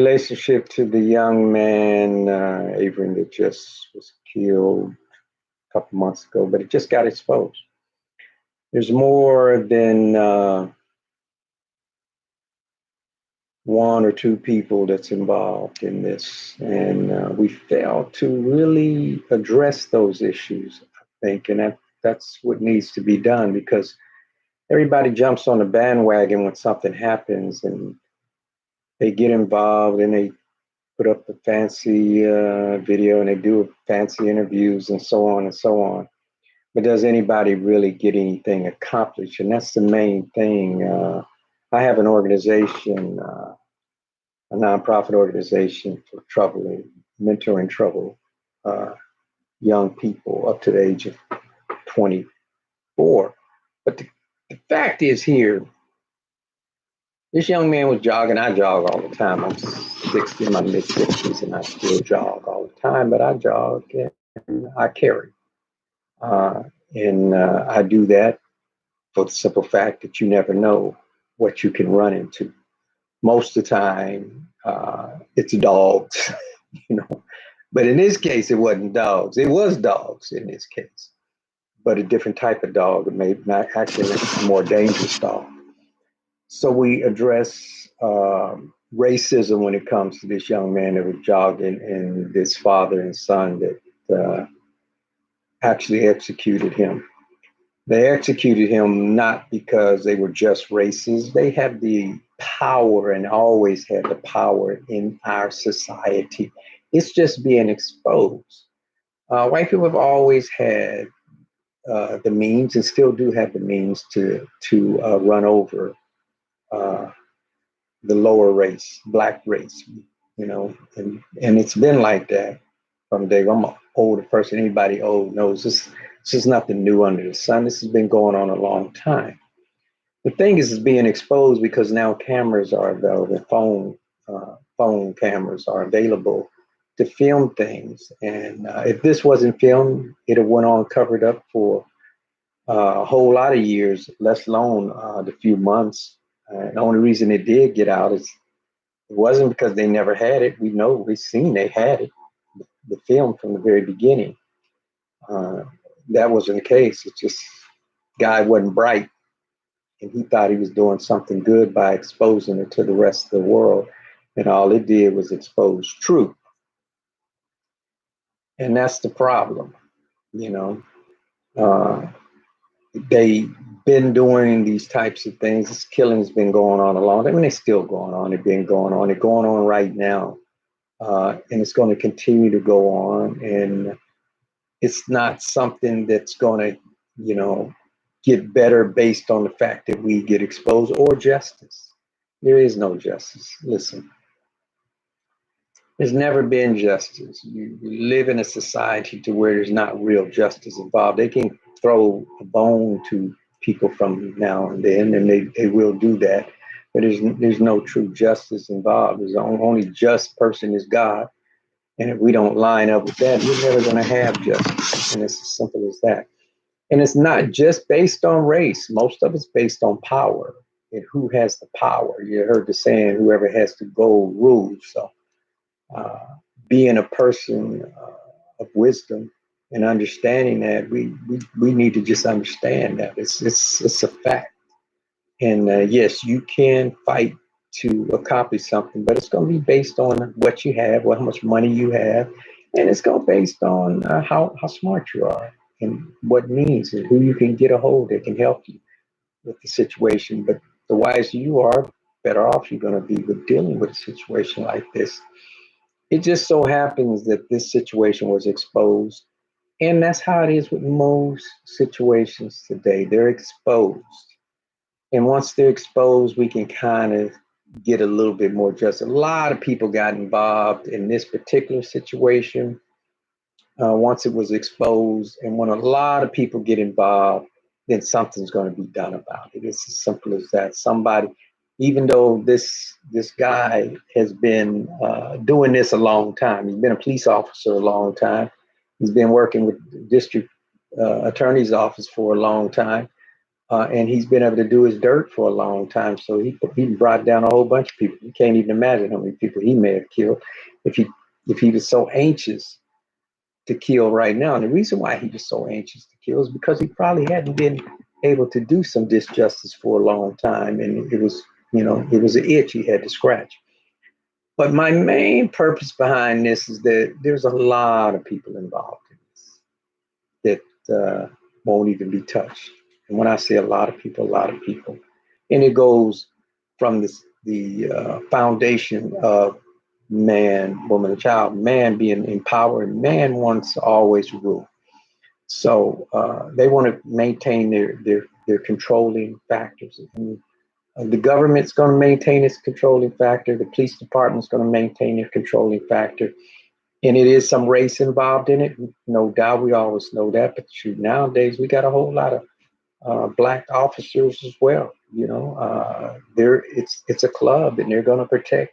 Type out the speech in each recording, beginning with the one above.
relationship to the young man, Avery, that just was killed a couple months ago, but it just got exposed. There's more than one or two people that's involved in this, and we fail to really address those issues, I think, and that's what needs to be done because everybody jumps on the bandwagon when something happens, and they get involved and they put up the fancy video and they do fancy interviews and so on and so on. But does anybody really get anything accomplished? And that's the main thing. I have an organization, a nonprofit organization for mentoring troubled young people up to the age of 24. But the fact is here, this young man was jogging. I jog all the time. I'm 60, in my mid 60s, and I still jog all the time, but I jog and I carry. And I do that for the simple fact that you never know what you can run into. Most of the time, it's dogs, you know. But in this case, it wasn't dogs. It was dogs in this case, but a different type of dog, maybe not actually a more dangerous dog. So we address racism when it comes to this young man that was jogging and this father and son that actually executed him. They executed him not because they were just racist. They have the power and always had the power in our society. It's just being exposed. White people have always had the means and still do have the means to run over the lower race, black race, you know, and it's been like that from day one. I'm an older person. Anybody old knows this is nothing new under the sun. This has been going on a long time. The thing is, it's being exposed because now cameras are available. Phone cameras are available to film things. And if this wasn't filmed, it have went on covered up for a whole lot of years, let alone the few months. The only reason it did get out is it wasn't because they never had it. We know, we've seen they had it, the film from the very beginning. That wasn't the case. It's just guy wasn't bright and he thought he was doing something good by exposing it to the rest of the world. And all it did was expose truth. And that's the problem, you know. They been doing these types of things. This killing's been going on a long time. I mean, it's still going on. It's been going on. It's going on right now. And it's going to continue to go on. And it's not something that's going to, you know, get better based on the fact that we get exposed or justice. There is no justice. Listen, there's never been justice. You live in a society to where there's not real justice involved. They can throw a bone to people from now and then, and they will do that. But there's no true justice involved. There's the only just person is God. And if we don't line up with that, we're never going to have justice. And it's as simple as that. And it's not just based on race. Most of it's based on power and who has the power. You heard the saying, whoever has the gold rules. So being a person of wisdom and understanding that, we need to just understand that it's a fact. And yes, you can fight to accomplish something, but it's going to be based on what you have, how much money you have, and it's going to be based on how smart you are and what means and who you can get a hold that can help you with the situation. But the wiser you are, better off you're going to be with dealing with a situation like this. It just so happens that this situation was exposed, and that's how it is with most situations today. They're exposed. And once they're exposed, we can kind of get a little bit more justice. A lot of people got involved in this particular situation once it was exposed. And when a lot of people get involved, then something's going to be done about it. It's as simple as that. Somebody, even though this guy has been doing this a long time, he's been a police officer a long time. He's been working with the district attorney's office for a long time. And he's been able to do his dirt for a long time. So he brought down a whole bunch of people. You can't even imagine how many people he may have killed if he was so anxious to kill right now. And the reason why he was so anxious to kill is because he probably hadn't been able to do some disjustice for a long time, and it was an itch he had to scratch. But my main purpose behind this is that there's a lot of people involved in this that won't even be touched. And when I say a lot of people, and it goes from the foundation of man, woman, and child. Man being empowered, man wants to always rule. So they want to maintain their controlling factors. And the government's going to maintain its controlling factor. The police department's going to maintain their controlling factor. And it is some race involved in it, no doubt. We always know that. But shoot, nowadays we got a whole lot of black officers as well. It's a club, and they're going to protect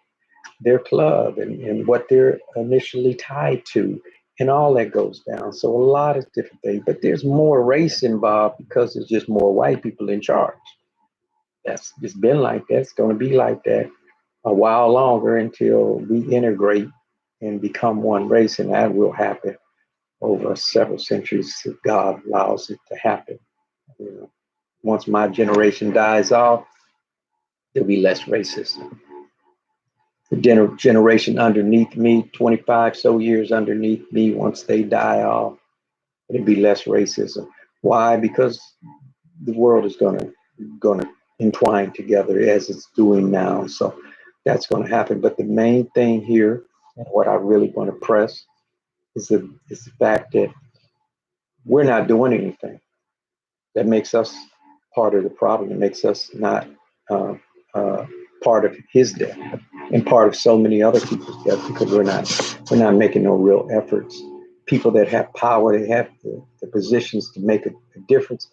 their club and what they're initially tied to, and all that goes down. So a lot of different things, but there's more race involved because there's just more white people in charge. That's just been like that. It's going to be like that a while longer until we integrate and become one race, and that will happen over several centuries if God allows it to happen. Once my generation dies off, there'll be less racism. The generation underneath me, 25 so years underneath me, once they die off, it'll be less racism. Why? Because the world is gonna entwine together as it's doing now. So that's going to happen. But the main thing here, and what I really want to press, is the fact that we're not doing anything. That makes us part of the problem. It makes us not uh, uh, part of his death and part of so many other people's death, because we're not making no real efforts. People that have power, they have the positions to make a difference.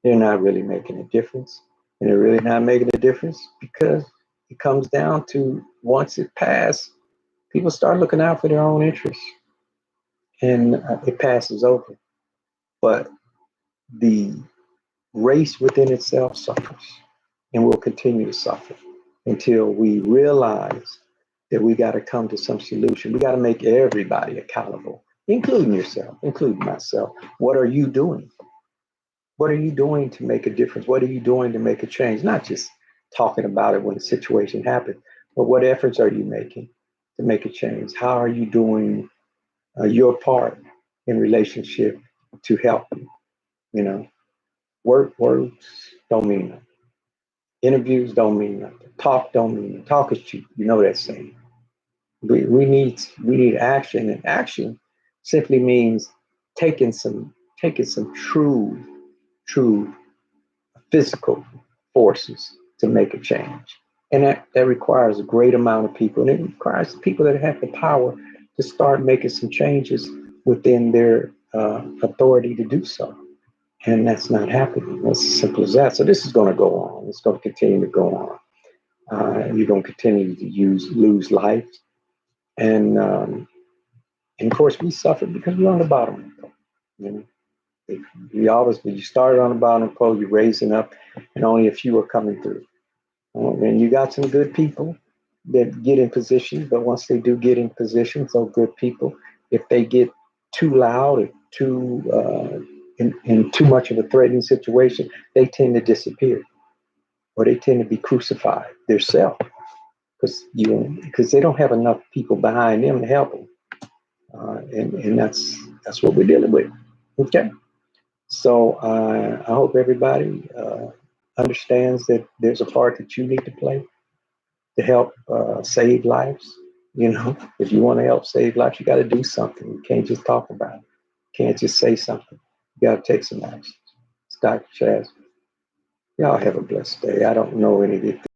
They're not really making a difference, and they're really not making a difference because it comes down to, once it passes, people start looking out for their own interests, and it passes over. But the race within itself suffers and will continue to suffer until we realize that we got to come to some solution. We got to make everybody accountable, including yourself, including myself. What are you doing? What are you doing to make a difference? What are you doing to make a change? Not just talking about it when the situation happens, but what efforts are you making to make a change? How are you doing your part in relationship to help you? You know, words don't mean nothing. Interviews don't mean nothing. Talk don't mean nothing. Talk is cheap. You know that saying. We need action, and action simply means taking some true physical forces to make a change. And that requires a great amount of people. And it requires people that have the power to start making some changes within their authority to do so. And that's not happening. It's as simple as that. So this is going to go on. It's going to continue to go on. You're going to continue to lose life. And of course, we suffer because we're on the bottom. You know, when you started on the bottom pole, you're raising up, and only a few are coming through. And you got some good people that get in position, but once they do get in position, so good people, if they get too loud or in too much of a threatening situation, they tend to disappear, or they tend to be crucified themselves because they don't have enough people behind them to help them, and that's what we're dealing with. Okay. So I hope everybody understands that there's a part that you need to play to help save lives. If you want to help save lives, you got to do something. You can't just talk about it. You can't just say something. You got to take some action. It's Dr. Chaz. Y'all have a blessed day. I don't know any of